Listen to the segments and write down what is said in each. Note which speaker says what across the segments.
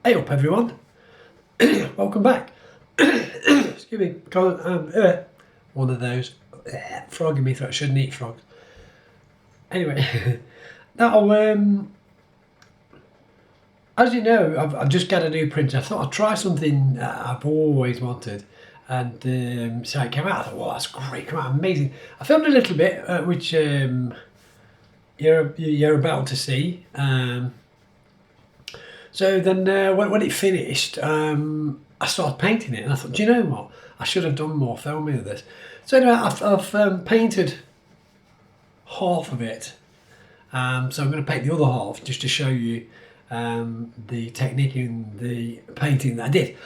Speaker 1: Hey up everyone, welcome back. Excuse me, one of those frog in me throat, shouldn't eat frogs. Anyway, now as you know, I've just got a new printer. I thought I'd try something I've always wanted, and so it came out. I thought, well, that's great, come out amazing. I filmed a little bit, which you're about to see. So then when it finished, I started painting it, and I thought, do you know what? I should have done more filming of this. So anyway, I've painted half of it. So I'm going to paint the other half just to show you the technique in the painting that I did.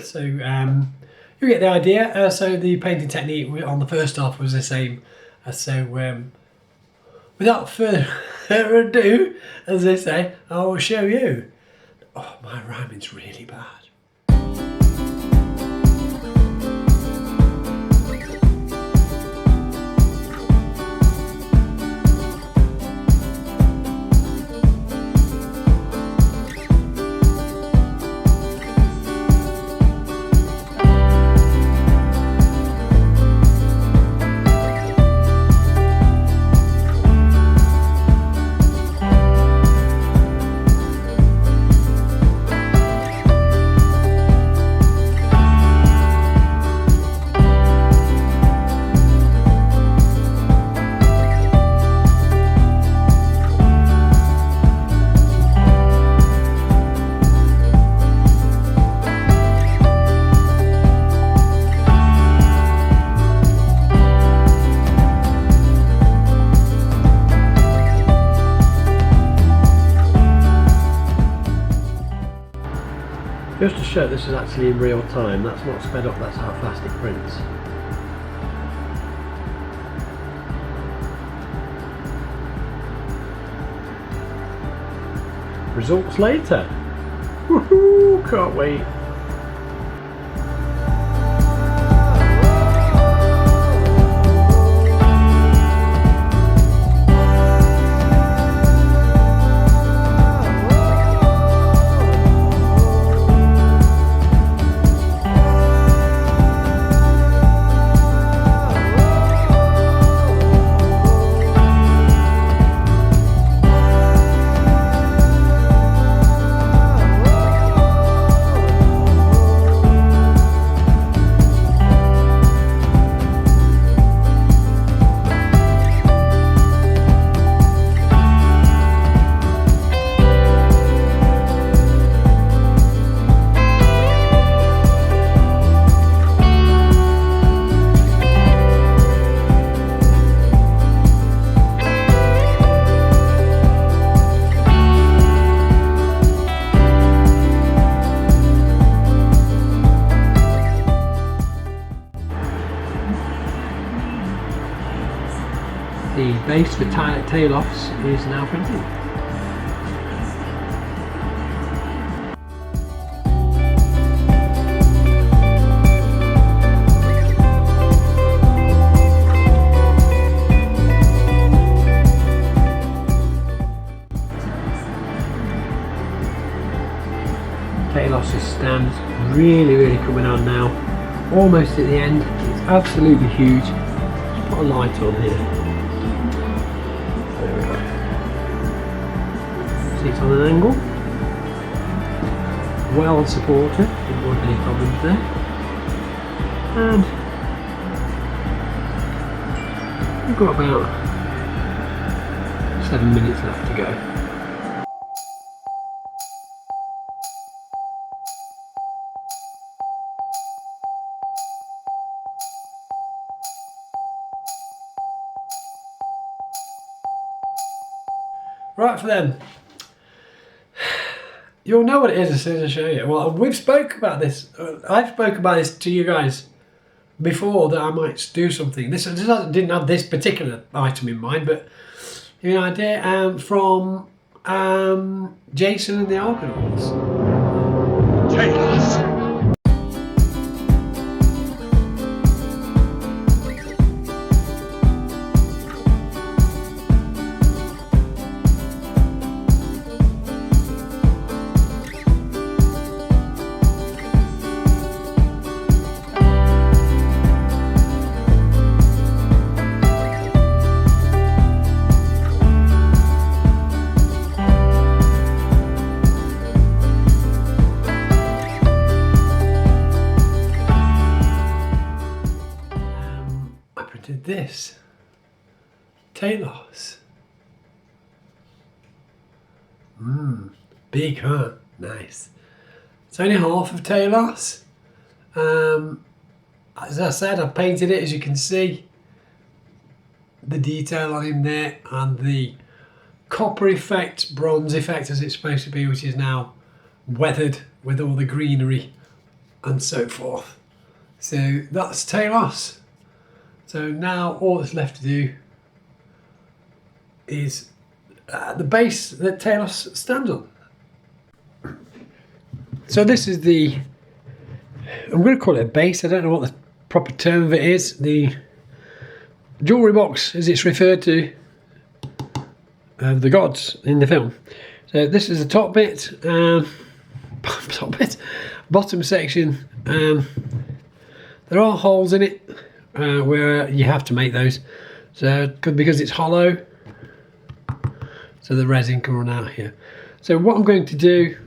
Speaker 1: So you get the idea. So the painting technique on the first half was the same. So without further ado, as they say, I will show you. Oh, my rhyming's really bad. Just to show this is actually in real time, that's not sped up, that's how fast it prints. Results later. Woohoo! Can't wait. The base for Talos is now printing. Talos' stands really coming on now. Almost at the end. It's absolutely huge. Just put a light on here. See, it's on an angle, well supported, didn't want any problems there, and we've got about 7 minutes left to go. Right for them. You'll know what it is as soon as I show you. Well, we've spoke about this. I've spoke about this to you guys before, that I might do something. This didn't have this particular item in mind, but you know, an idea from Jason and the Argonauts. Talos. this. Talos. Big, huh? Nice. It's only half of Talos. As I said, I painted it, as you can see. The detail on him there, and the copper effect, bronze effect as it's supposed to be, which is now weathered with all the greenery and so forth. So that's Talos. So now all that's left to do is the base that Talos stands on. So this is the, I'm going to call it a base, I don't know what the proper term of it is, the jewellery box as it's referred to of the gods in the film. So this is the top bit, bottom section. There are holes in it where you have to make those, so because it's hollow, so the resin can run out here. So what I'm going to do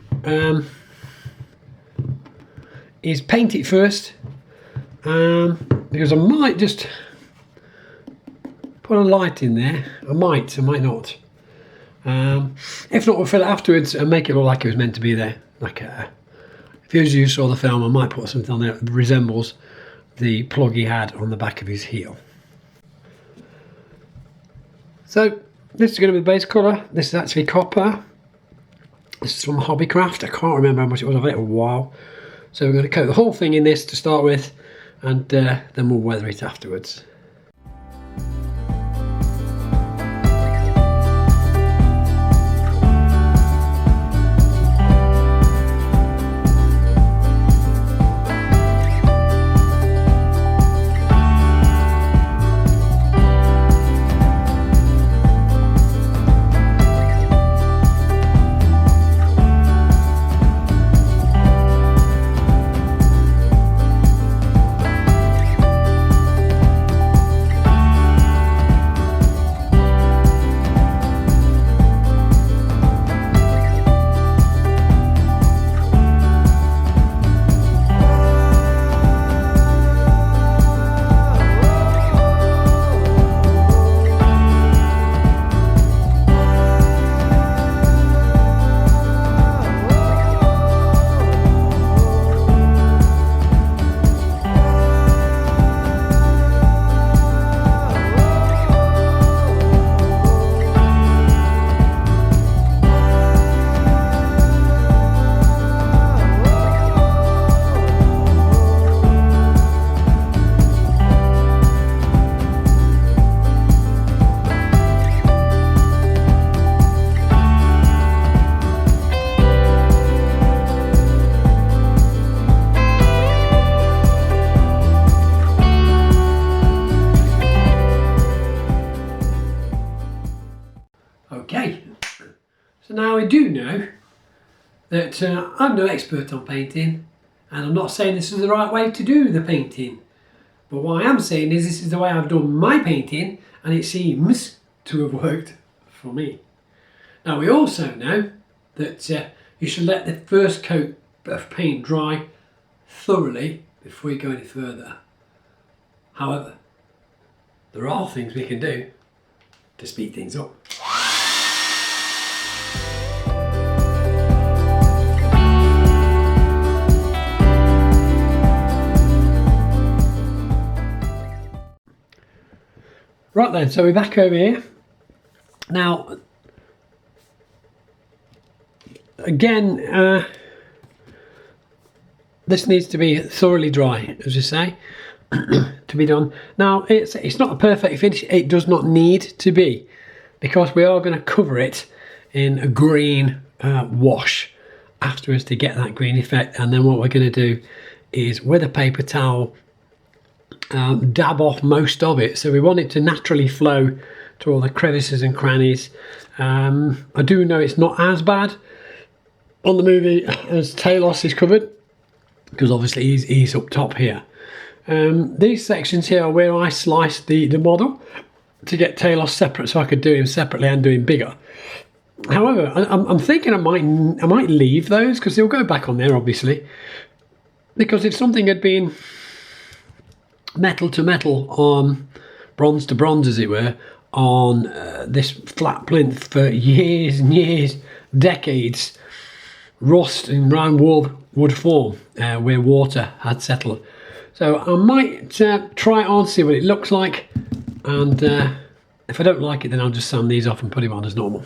Speaker 1: is paint it first, because I might just put a light in there. I might not. If not, we'll fill it afterwards and make it look like it was meant to be there. Like if you saw the film, I might put something on there that resembles the plug he had on the back of his heel. So this is going to be the base colour. This is actually copper. This is from Hobbycraft. I can't remember how much it was. I've had it a while. So we're going to coat the whole thing in this to start with, and then we'll weather it afterwards. Okay, so now I do know that I'm no expert on painting, and I'm not saying this is the right way to do the painting, but what I am saying is this is the way I've done my painting, and it seems to have worked for me. Now we also know that you should let the first coat of paint dry thoroughly before you go any further. However, there are things we can do to speed things up. Right then, so we're back over here. Now, again, this needs to be thoroughly dry, as you say, to be done. Now, it's not a perfect finish. It does not need to be, because we are going to cover it in a green wash afterwards to get that green effect. And then what we're going to do is, with a paper towel, dab off most of it, so we want it to naturally flow to all the crevices and crannies. I do know it's not as bad on the movie as Talos is covered, because obviously he's up top here. These sections here are where I sliced the model to get Talos separate, so I could do him separately and do him bigger. However, I'm thinking I might leave those, because they'll go back on there obviously, because if something had been metal to metal bronze to bronze, as it were, on this flat plinth for years and years, decades. Rust and round wood would form where water had settled. So I might try it on, see what it looks like, and if I don't like it, then I'll just sand these off and put him on as normal.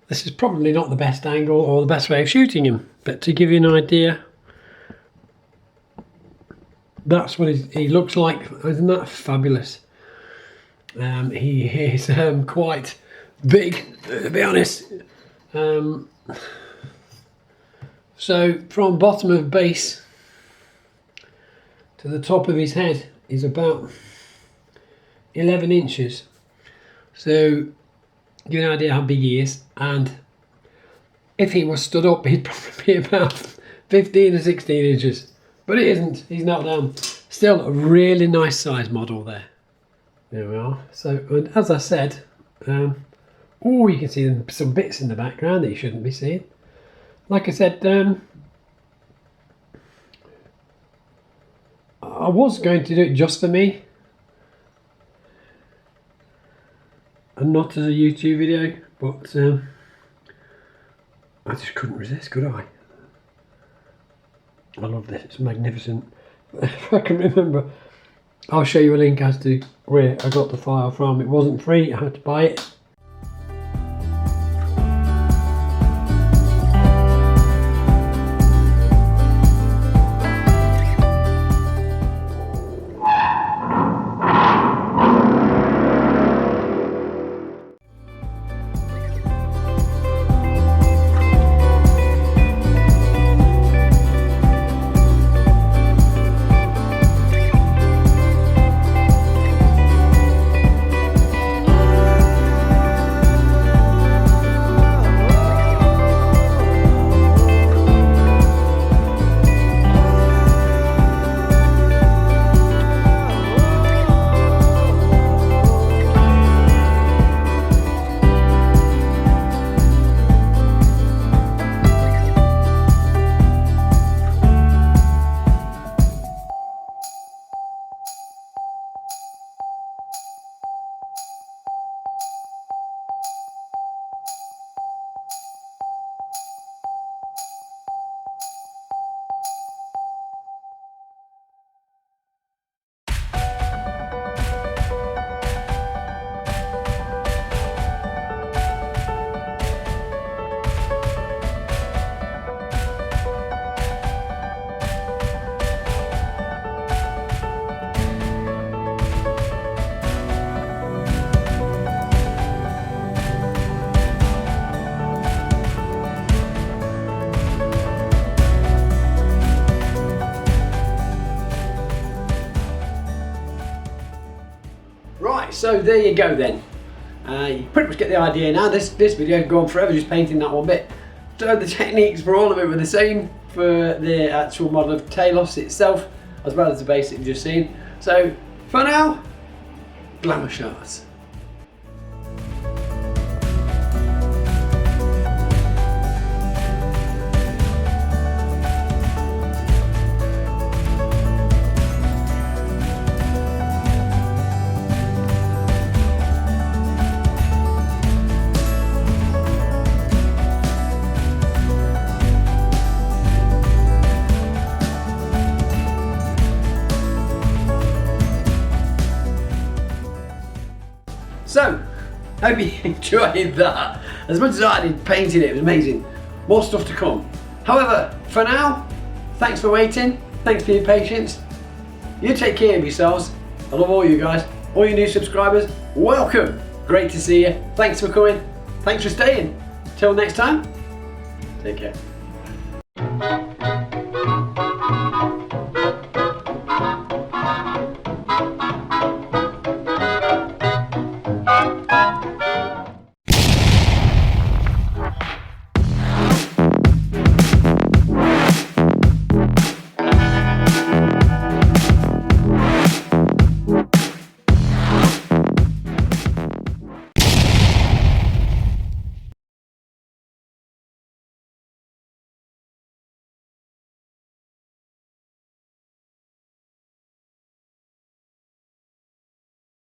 Speaker 1: This is probably not the best angle or the best way of shooting him, but to give you an idea, that's what he looks like. Isn't that fabulous? He is quite big, to be honest. So from bottom of base to the top of his head is about 11 inches. So give you an idea how big he is, and if he was stood up, he'd probably be about 15 or 16 inches. But it isn't, he's not down. Still a really nice size model there. There we are. So, and as I said, oh, you can see some bits in the background that you shouldn't be seeing. Like I said, I was going to do it just for me and not as a YouTube video, but I just couldn't resist, could I? I love this, it's magnificent. If I can remember, I'll show you a link as to where I got the file from. It wasn't free, I had to buy it. So there you go then. You pretty much get the idea now. This video has gone forever just painting that one bit. So the techniques for all of it were the same for the actual model of Talos itself, as well as the basic you've just seen. So for now, glamour shots. So, hope you enjoyed that. As much as I did painting it, it was amazing. More stuff to come. However, for now, thanks for waiting. Thanks for your patience. You take care of yourselves. I love all you guys. All you new subscribers, welcome. Great to see you. Thanks for coming. Thanks for staying. Till next time, take care.